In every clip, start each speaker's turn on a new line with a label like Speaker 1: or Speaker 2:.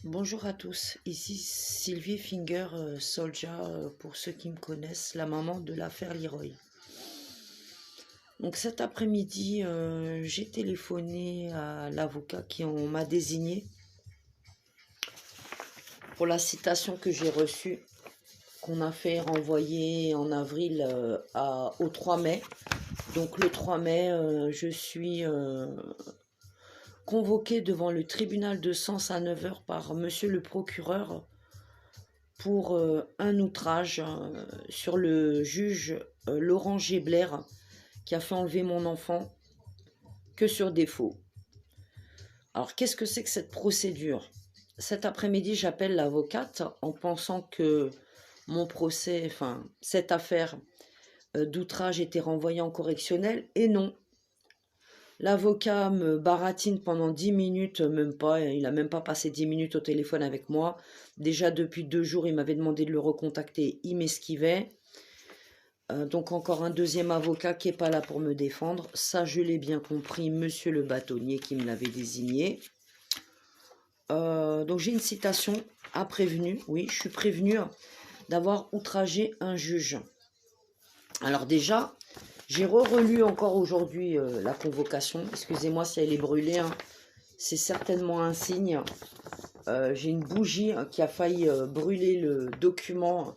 Speaker 1: Bonjour à tous, ici Sylvie Finger Soldier, pour ceux qui me connaissent, la maman de l'affaire Leroy. Donc cet après-midi, j'ai téléphoné à l'avocat on m'a désigné pour la citation que j'ai reçue, qu'on a fait renvoyer en avril au 3 mai. Donc le 3 mai, je suis convoquée devant le tribunal de Sens à 9 h par monsieur le procureur pour un outrage sur le juge Laurent Gebler qui a fait enlever mon enfant que sur défaut. Alors qu'est-ce que c'est que cette procédure? Cet après-midi, j'appelle l'avocate en pensant que mon procès, enfin cette affaire d'outrage était renvoyée en correctionnel, et non. L'avocat me baratine pendant 10 minutes, même pas, il n'a même pas passé 10 minutes au téléphone avec moi. Déjà depuis 2 jours, il m'avait demandé de le recontacter, il m'esquivait. Donc encore un deuxième avocat qui n'est pas là pour me défendre. Ça, je l'ai bien compris, monsieur le bâtonnier qui me l'avait désigné. Donc j'ai une citation à prévenu. Oui, je suis prévenue d'avoir outragé un juge. Alors déjà, j'ai relu encore aujourd'hui la convocation. Excusez-moi si elle est brûlée, hein. C'est certainement un signe. J'ai une bougie qui a failli brûler le document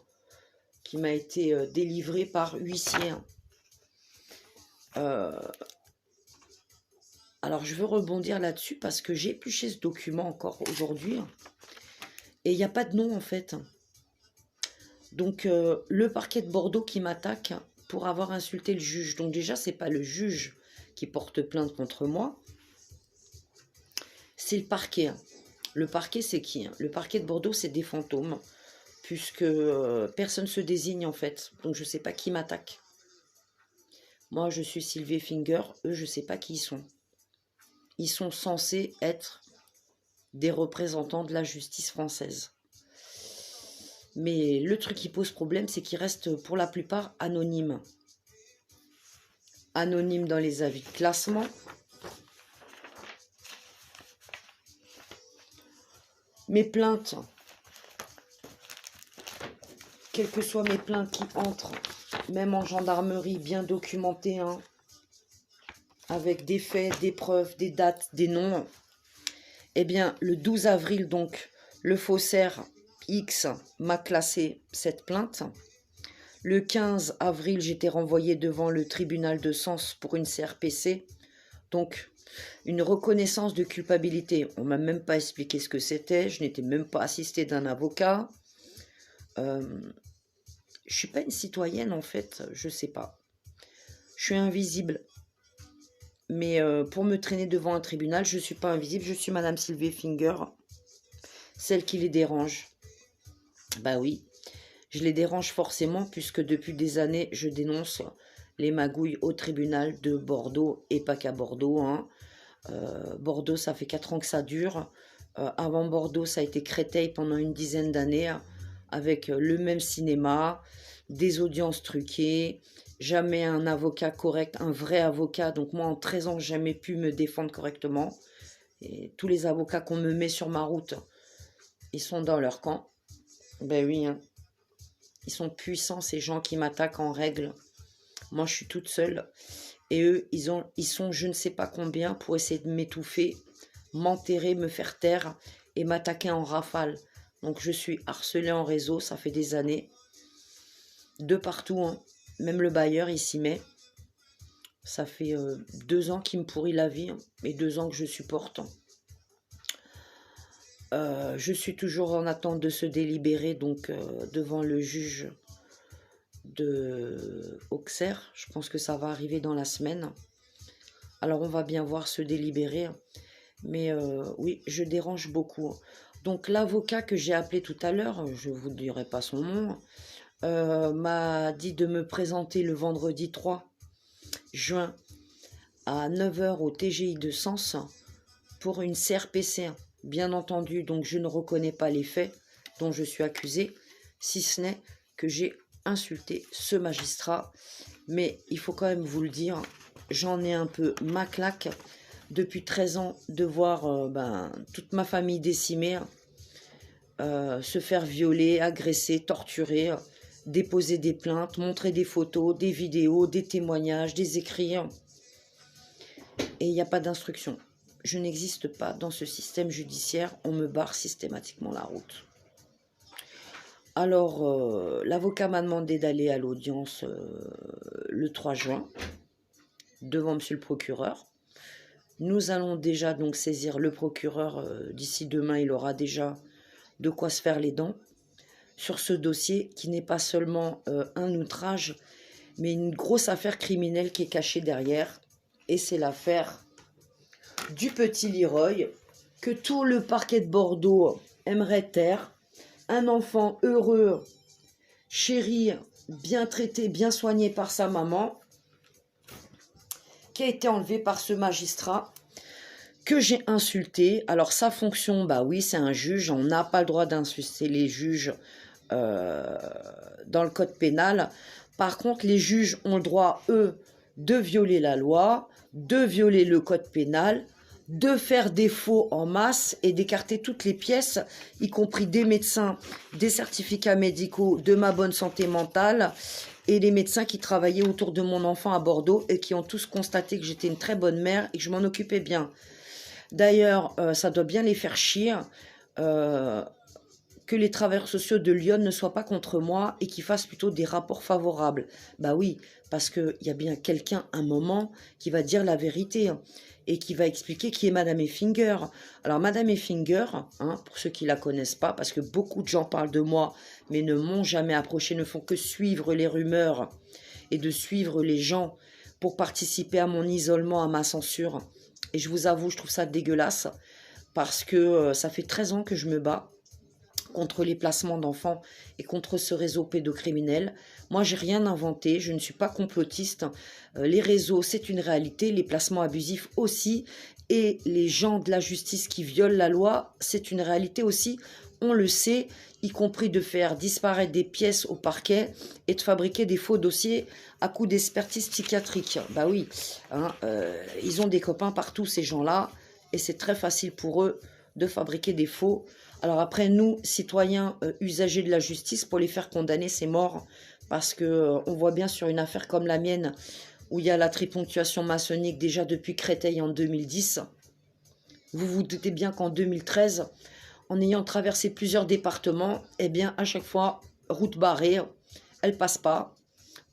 Speaker 1: qui m'a été délivré par huissier. Alors je veux rebondir là-dessus parce que j'ai épluché ce document encore aujourd'hui et il n'y a pas de nom en fait. Donc le parquet de Bordeaux qui m'attaque pour avoir insulté le juge. Donc déjà c'est pas le juge qui porte plainte contre moi, c'est le parquet. Le parquet c'est qui? Le parquet de Bordeaux c'est des fantômes puisque personne se désigne en fait. Donc je sais pas qui m'attaque. Moi je suis Sylvie Finger, eux je sais pas qui ils sont. Ils sont censés être des représentants de la justice française. Mais le truc qui pose problème, c'est qu'ils restent pour la plupart anonymes. Anonymes dans les avis de classement. Mes plaintes, quelles que soient mes plaintes qui entrent, même en gendarmerie, bien documentées, hein, avec des faits, des preuves, des dates, des noms, eh bien, le 12 avril, donc, le faussaire X m'a classé cette plainte. Le 15 avril, j'étais renvoyée devant le tribunal de Sens pour une CRPC. Donc, une reconnaissance de culpabilité. On ne m'a même pas expliqué ce que c'était. Je n'étais même pas assistée d'un avocat. Je ne suis pas une citoyenne, en fait. Je ne sais pas. Je suis invisible. Mais pour me traîner devant un tribunal, je ne suis pas invisible. Je suis Madame Sylvie Finger, celle qui les dérange. Bah oui, je les dérange forcément puisque depuis des années, je dénonce les magouilles au tribunal de Bordeaux et pas qu'à Bordeaux, hein. Bordeaux, ça fait 4 ans que ça dure. Avant Bordeaux, ça a été Créteil pendant une dizaine d'années, avec le même cinéma, des audiences truquées, jamais un avocat correct, un vrai avocat. Donc moi, en 13 ans, j'ai jamais pu me défendre correctement. Et tous les avocats qu'on me met sur ma route, ils sont dans leur camp. Ben oui, hein. Ils sont puissants, ces gens qui m'attaquent en règle. Moi, je suis toute seule. Et eux, ils sont je ne sais pas combien pour essayer de m'étouffer, m'enterrer, me faire taire et m'attaquer en rafale. Donc je suis harcelée en réseau, ça fait des années. De partout, hein. Même le bailleur, il s'y met. Ça fait 2 ans qu'il me pourrit la vie, hein, et 2 ans que je supporte. Je suis toujours en attente de se délibérer, donc devant le juge de Auxerre. Je pense que ça va arriver dans la semaine. Alors on va bien voir se délibérer. Mais oui, je dérange beaucoup. Donc l'avocat que j'ai appelé tout à l'heure, je ne vous dirai pas son nom, m'a dit de me présenter le vendredi 3 juin à 9 h au TGI de Sens pour une CRPC. Bien entendu, donc je ne reconnais pas les faits dont je suis accusée, si ce n'est que j'ai insulté ce magistrat. Mais il faut quand même vous le dire, j'en ai un peu ma claque depuis 13 ans de voir toute ma famille décimée. se faire violer, agresser, torturer, déposer des plaintes, montrer des photos, des vidéos, des témoignages, des écrits. Et il n'y a pas d'instruction. Je n'existe pas dans ce système judiciaire, on me barre systématiquement la route. Alors, l'avocat m'a demandé d'aller à l'audience le 3 juin, devant monsieur le procureur. Nous allons déjà donc saisir le procureur, d'ici demain, il aura déjà de quoi se faire les dents, sur ce dossier qui n'est pas seulement un outrage, mais une grosse affaire criminelle qui est cachée derrière. Et c'est l'affaire du petit Leroy, que tout le parquet de Bordeaux aimerait taire. Un enfant heureux, chéri, bien traité, bien soigné par sa maman, qui a été enlevé par ce magistrat que j'ai insulté. Alors sa fonction, bah oui, c'est un juge, on n'a pas le droit d'insulter les juges dans le code pénal. Par contre, les juges ont le droit, eux, de violer la loi, de violer le code pénal, de faire des faux en masse et d'écarter toutes les pièces, y compris des médecins, des certificats médicaux, de ma bonne santé mentale, et les médecins qui travaillaient autour de mon enfant à Bordeaux et qui ont tous constaté que j'étais une très bonne mère et que je m'en occupais bien. D'ailleurs, ça doit bien les faire chier que les travailleurs sociaux de Lyon ne soient pas contre moi et qu'ils fassent plutôt des rapports favorables. Bah oui, parce qu'il y a bien quelqu'un, un moment, qui va dire la vérité et qui va expliquer qui est Madame Effinger. Alors Madame Effinger, pour ceux qui ne la connaissent pas, parce que beaucoup de gens parlent de moi, mais ne m'ont jamais approché, ne font que suivre les rumeurs et de suivre les gens pour participer à mon isolement, à ma censure. Et je vous avoue, je trouve ça dégueulasse, parce que ça fait 13 ans que je me bats contre les placements d'enfants et contre ce réseau pédocriminel. Moi, j'ai rien inventé, je ne suis pas complotiste. Les réseaux, c'est une réalité, les placements abusifs aussi, et les gens de la justice qui violent la loi, c'est une réalité aussi. On le sait, y compris de faire disparaître des pièces au parquet et de fabriquer des faux dossiers à coup d'expertise psychiatrique. Bah oui, ils ont des copains partout, ces gens-là, et c'est très facile pour eux de fabriquer des faux. Alors après, nous, citoyens usagers de la justice, pour les faire condamner, c'est mort. Parce que on voit bien sur une affaire comme la mienne, où il y a la triponctuation maçonnique déjà depuis Créteil en 2010. Vous vous doutez bien qu'en 2013, en ayant traversé plusieurs départements, eh bien, à chaque fois, route barrée, elle passe pas.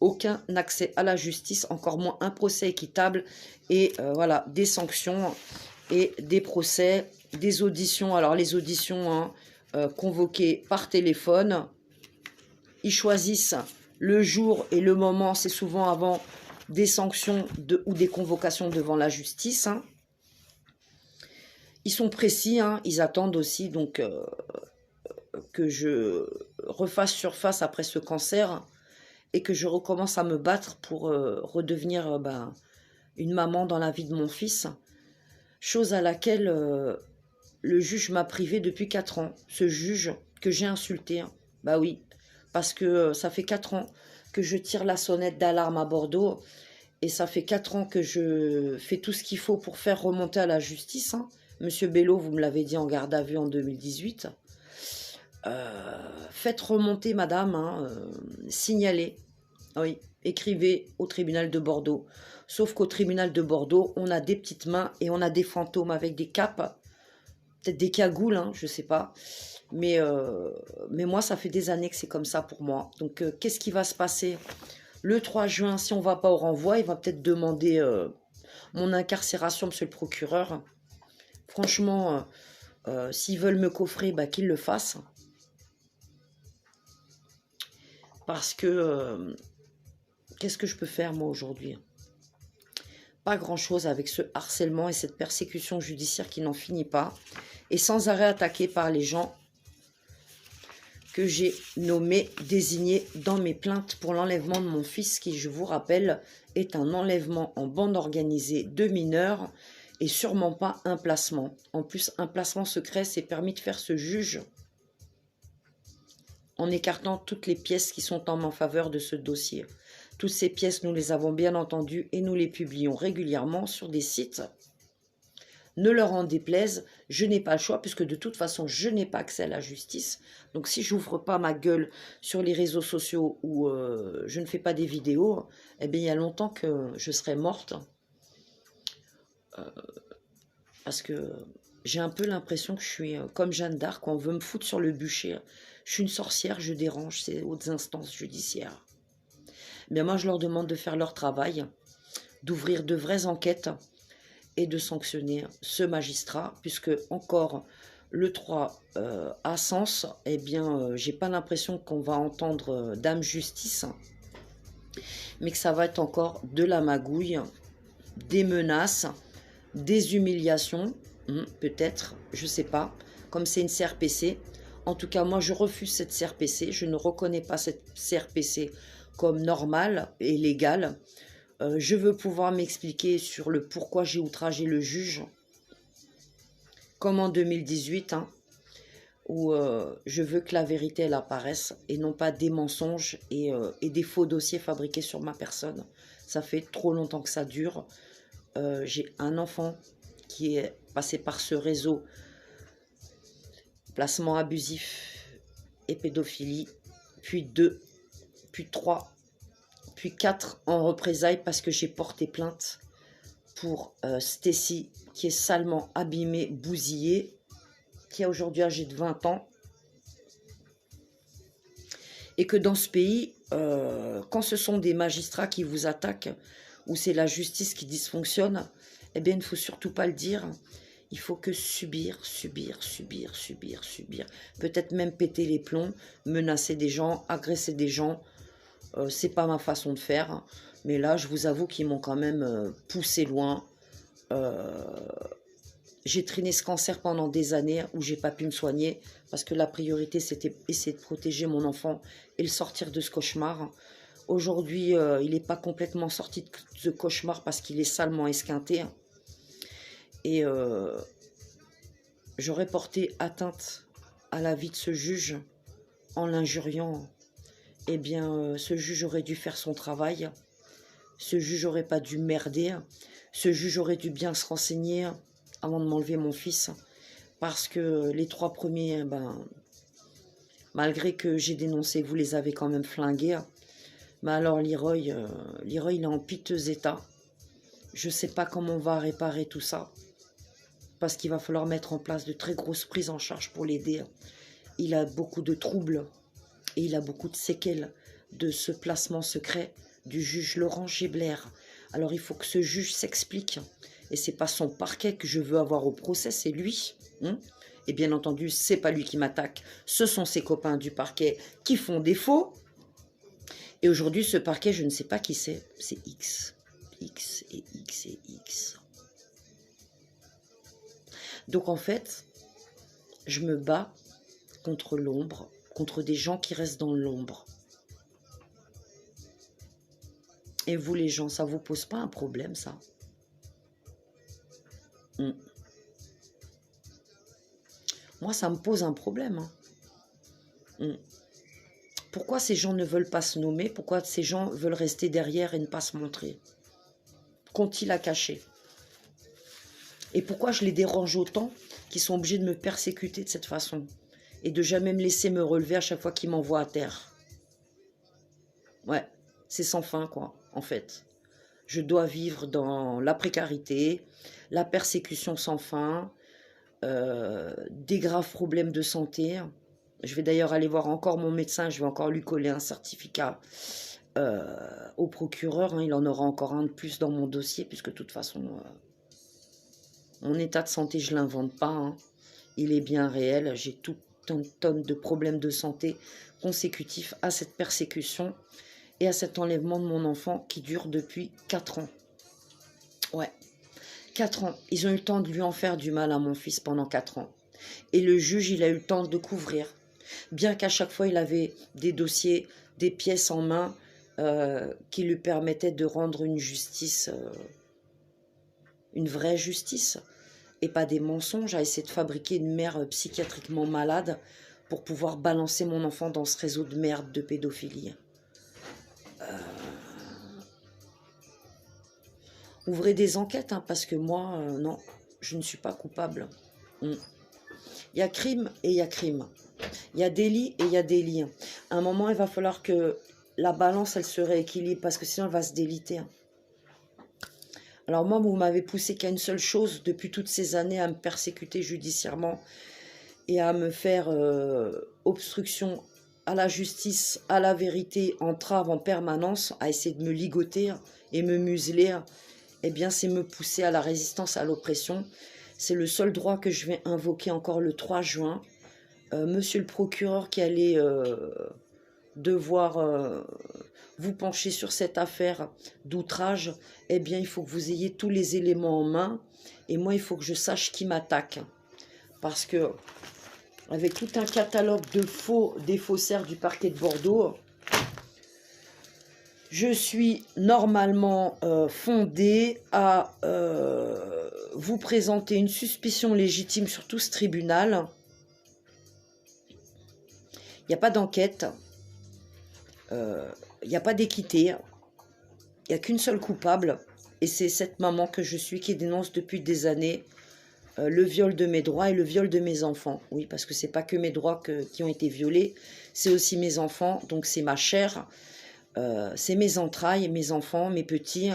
Speaker 1: Aucun accès à la justice, encore moins un procès équitable. Et voilà, des sanctions et des procès, des auditions. Alors les auditions convoquées par téléphone, ils choisissent le jour et le moment, c'est souvent avant des sanctions ou des convocations devant la justice. Ils sont précis, ils attendent aussi donc que je refasse surface après ce cancer et que je recommence à me battre pour redevenir une maman dans la vie de mon fils. Chose à laquelle le juge m'a privé depuis 4 ans. Ce juge que j'ai insulté. Bah oui, parce que ça fait 4 ans que je tire la sonnette d'alarme à Bordeaux. Et ça fait 4 ans que je fais tout ce qu'il faut pour faire remonter à la justice. Monsieur Bello, vous me l'avez dit en garde à vue en 2018. Faites remonter, madame, signalez. Oui, écrivez au tribunal de Bordeaux. Sauf qu'au tribunal de Bordeaux, on a des petites mains et on a des fantômes avec des capes, peut-être des cagoules, je sais pas. Mais moi, ça fait des années que c'est comme ça pour moi. Donc, qu'est-ce qui va se passer le 3 juin? Si on ne va pas au renvoi, il va peut-être demander mon incarcération, monsieur le procureur. Franchement, s'ils veulent me coffrer, qu'ils le fassent. Parce que, qu'est-ce que je peux faire, moi, aujourd'hui? Pas grand-chose avec ce harcèlement et cette persécution judiciaire qui n'en finit pas. Et sans arrêt attaqué par les gens que j'ai nommés, désignés dans mes plaintes pour l'enlèvement de mon fils, qui, je vous rappelle, est un enlèvement en bande organisée de mineurs et sûrement pas un placement. En plus, un placement secret s'est permis de faire ce juge en écartant toutes les pièces qui sont en ma faveur de ce dossier. Toutes ces pièces, nous les avons bien entendues et nous les publions régulièrement sur des sites, ne leur en déplaise, je n'ai pas le choix, puisque de toute façon, je n'ai pas accès à la justice. Donc si j'ouvre pas ma gueule sur les réseaux sociaux ou je ne fais pas des vidéos, eh bien, il y a longtemps que je serais morte. Parce que j'ai un peu l'impression que je suis comme Jeanne d'Arc, on veut me foutre sur le bûcher. Je suis une sorcière, je dérange ces hautes instances judiciaires. Eh bien, moi, je leur demande de faire leur travail, d'ouvrir de vraies enquêtes et de sanctionner ce magistrat, puisque encore le 3 à Sens, eh bien, j'ai pas l'impression qu'on va entendre Dame Justice, mais que ça va être encore de la magouille, des menaces, des humiliations, peut-être, je sais pas, comme c'est une CRPC. En tout cas, moi, je refuse cette CRPC, je ne reconnais pas cette CRPC comme normale et légale. Je veux pouvoir m'expliquer sur le pourquoi j'ai outragé le juge, comme en 2018, où je veux que la vérité elle apparaisse et non pas des mensonges et des faux dossiers fabriqués sur ma personne. Ça fait trop longtemps que ça dure. J'ai un enfant qui est passé par ce réseau, placement abusif et pédophilie, puis 2, puis 3, puis 4 en représailles parce que j'ai porté plainte pour Stacy, qui est salement abîmée, bousillée, qui a aujourd'hui âgé de 20 ans. Et que dans ce pays, quand ce sont des magistrats qui vous attaquent, ou c'est la justice qui dysfonctionne, eh bien, il ne faut surtout pas le dire. Il faut que subir. Peut-être même péter les plombs, menacer des gens, agresser des gens. C'est pas ma façon de faire. Mais là, je vous avoue qu'ils m'ont quand même poussé loin. J'ai traîné ce cancer pendant des années où j'ai pas pu me soigner parce que la priorité, c'était essayer de protéger mon enfant et le sortir de ce cauchemar. Aujourd'hui, il n'est pas complètement sorti de ce cauchemar parce qu'il est salement esquinté. Et j'aurais porté atteinte à la vie de ce juge en l'injuriant. Eh bien, ce juge aurait dû faire son travail. Ce juge n'aurait pas dû merder. Ce juge aurait dû bien se renseigner avant de m'enlever mon fils. Parce que les 3 premiers, malgré que j'ai dénoncé, vous les avez quand même flingués. Mais alors Leroy, il est en piteux état. Je ne sais pas comment on va réparer tout ça. Parce qu'il va falloir mettre en place de très grosses prises en charge pour l'aider. Il a beaucoup de troubles et il a beaucoup de séquelles de ce placement secret du juge Laurent Gébler. Alors il faut que ce juge s'explique. Et c'est pas son parquet que je veux avoir au procès, c'est lui. Et bien entendu, c'est pas lui qui m'attaque. Ce sont ses copains du parquet qui font défaut. Et aujourd'hui, ce parquet, je ne sais pas qui c'est. C'est X. X et X et X. Donc en fait, je me bats contre l'ombre, contre des gens qui restent dans l'ombre. Et vous les gens, ça vous pose pas un problème ça? Moi, ça me pose un problème. Pourquoi ces gens ne veulent pas se nommer? Pourquoi ces gens veulent rester derrière et ne pas se montrer? Qu'ont-ils à cacher? Et pourquoi je les dérange autant qu'ils sont obligés de me persécuter de cette façon et de jamais me laisser me relever à chaque fois qu'ils m'envoient à terre? Ouais, c'est sans fin quoi, en fait. Je dois vivre dans la précarité, la persécution sans fin, des graves problèmes de santé. Je vais d'ailleurs aller voir encore mon médecin, je vais encore lui coller un certificat au procureur. Il en aura encore un de plus dans mon dossier, puisque de toute façon, mon état de santé, je ne l'invente pas. Il est bien réel. J'ai toute une tonne de problèmes de santé consécutifs à cette persécution et à cet enlèvement de mon enfant qui dure depuis 4 ans. Ouais, 4 ans. Ils ont eu le temps de lui en faire du mal à mon fils pendant 4 ans. Et le juge, il a eu le temps de couvrir. Bien qu'à chaque fois, il avait des dossiers, des pièces en main qui lui permettaient de rendre une justice, une vraie justice, et pas des mensonges, à essayer de fabriquer une mère psychiatriquement malade pour pouvoir balancer mon enfant dans ce réseau de merde de pédophilie. Ouvrez des enquêtes, parce que moi, non. je ne suis pas coupable. Il y a crime et il y a crime. Il y a délit et il y a délit. À un moment, il va falloir que la balance, elle se rééquilibre parce que sinon, elle va se déliter. Alors moi, vous m'avez poussé qu'à une seule chose depuis toutes ces années, à me persécuter judiciairement et à me faire obstruction à la justice, à la vérité, entrave en permanence, à essayer de me ligoter et me museler. Eh bien, c'est me pousser à la résistance, à l'oppression. C'est le seul droit que je vais invoquer encore le 3 juin. Monsieur le procureur qui allait devoir vous pencher sur cette affaire d'outrage, eh bien, il faut que vous ayez tous les éléments en main. Et moi, il faut que je sache qui m'attaque. Parce que, avec tout un catalogue des faussaires du parquet de Bordeaux, je suis normalement fondée à vous présenter une suspicion légitime sur tout ce tribunal. Il n'y a pas d'enquête, il n'y a pas d'équité, il n'y a qu'une seule coupable, et c'est cette maman que je suis qui dénonce depuis des années le viol de mes droits et le viol de mes enfants. Oui, parce que c'est pas que mes droits qui ont été violés, c'est aussi mes enfants, donc c'est ma chair, c'est mes entrailles, mes enfants, mes petits,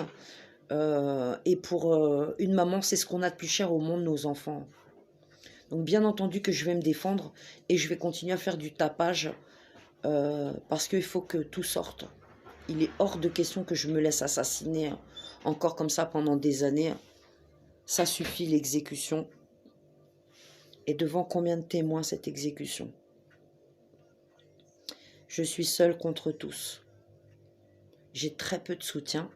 Speaker 1: et pour une maman, c'est ce qu'on a de plus cher au monde, nos enfants. Donc bien entendu que je vais me défendre et je vais continuer à faire du tapage parce qu'il faut que tout sorte. Il est hors de question que je me laisse assassiner encore comme ça pendant des années. Ça suffit l'exécution. Et devant combien de témoins cette exécution? Je suis seule contre tous. J'ai très peu de soutien.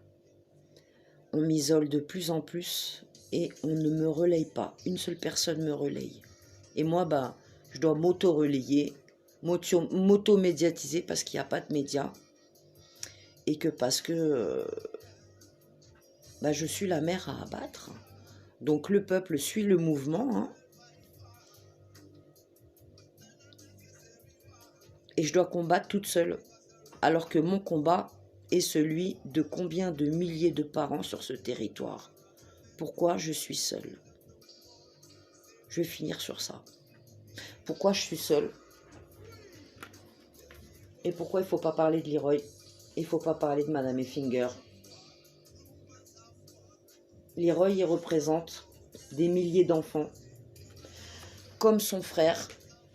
Speaker 1: On m'isole de plus en plus et on ne me relaye pas. Une seule personne me relaye. Et moi, je dois m'auto-relayer, m'auto-médiatiser parce qu'il n'y a pas de médias. Et que parce que je suis la mère à abattre. Donc le peuple suit le mouvement. Hein. Et je dois combattre toute seule. Alors que mon combat est celui de combien de milliers de parents sur ce territoire. Pourquoi je suis seule? Je vais finir sur ça. Pourquoi je suis seule? Et pourquoi il ne faut pas parler de Leroy? Il ne faut pas parler de Madame Effinger. Leroy, il représente des milliers d'enfants, comme son frère,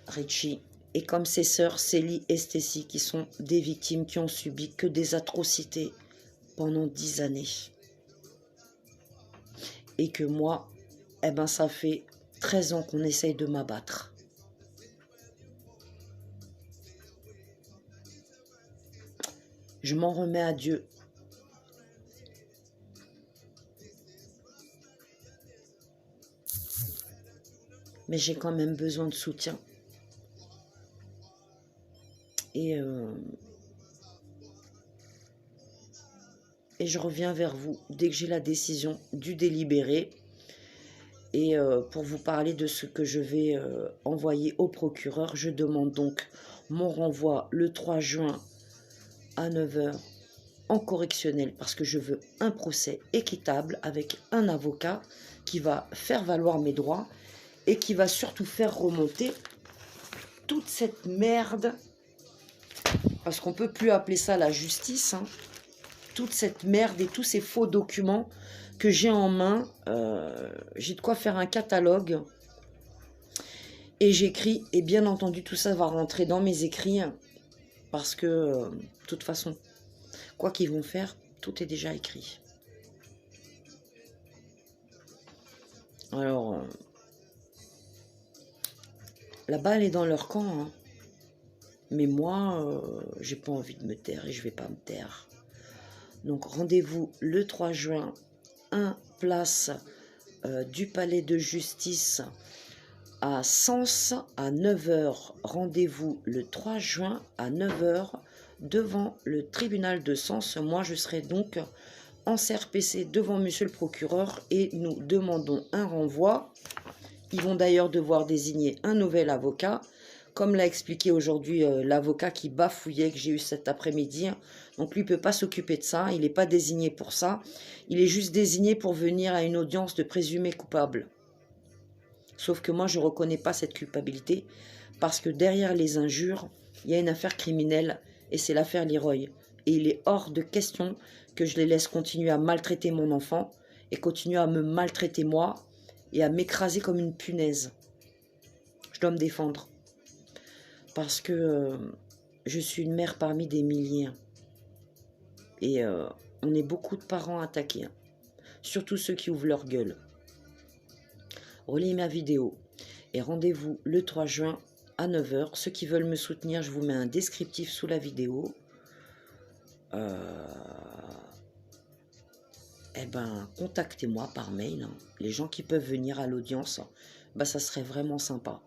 Speaker 1: Richie, et comme ses sœurs, Célie et Stacy, qui sont des victimes qui ont subi que des atrocités pendant 10 années. Et que moi, ça fait 13 ans qu'on essaye de m'abattre. Je m'en remets à Dieu. Mais j'ai quand même besoin de soutien. Et je reviens vers vous dès que j'ai la décision du délibéré. Et pour vous parler de ce que je vais envoyer au procureur, je demande donc mon renvoi le 3 juin à 9 h en correctionnel parce que je veux un procès équitable avec un avocat qui va faire valoir mes droits et qui va surtout faire remonter toute cette merde, parce qu'on ne peut plus appeler ça la justice, hein, toute cette merde et tous ces faux documents que j'ai en main. J'ai de quoi faire un catalogue et j'écris, et bien entendu tout ça va rentrer dans mes écrits parce que de toute façon, quoi qu'ils vont faire, tout est déjà écrit. Alors, la balle est dans leur camp, hein. Mais moi, j'ai pas envie de me taire et je vais pas me taire. Donc rendez-vous le 3 juin, 1 place du Palais de Justice à Sens à 9 h. Rendez-vous le 3 juin à 9 h devant le tribunal de Sens. Moi, je serai donc en CRPC devant monsieur le procureur et nous demandons un renvoi. Ils vont d'ailleurs devoir désigner un nouvel avocat. Comme l'a expliqué aujourd'hui l'avocat qui bafouillait, que j'ai eu cet après-midi. Donc lui ne peut pas s'occuper de ça, il n'est pas désigné pour ça. Il est juste désigné pour venir à une audience de présumé coupable. Sauf que moi, je ne reconnais pas cette culpabilité parce que derrière les injures, il y a une affaire criminelle et c'est l'affaire Leroy. Et il est hors de question que je les laisse continuer à maltraiter mon enfant et continuer à me maltraiter moi et à m'écraser comme une punaise. Je dois me défendre parce que je suis une mère parmi des milliers. Et on est beaucoup de parents attaqués, surtout ceux qui ouvrent leur gueule. Relayez ma vidéo et rendez-vous le 3 juin à 9 h. Ceux qui veulent me soutenir, je vous mets un descriptif sous la vidéo. Eh ben, contactez-moi par mail. Hein. Les gens qui peuvent venir à l'audience, bah, ça serait vraiment sympa.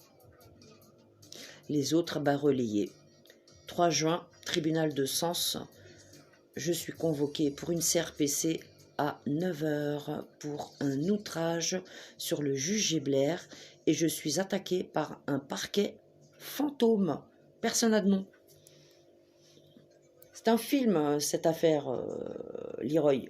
Speaker 1: Les autres, bah, relayez. 3 juin, tribunal de Sens. Je suis convoquée pour une CRPC à 9 h pour un outrage sur le juge Gebler et je suis attaquée par un parquet fantôme. Personne n'a de nom. C'est un film, cette affaire, Leroy.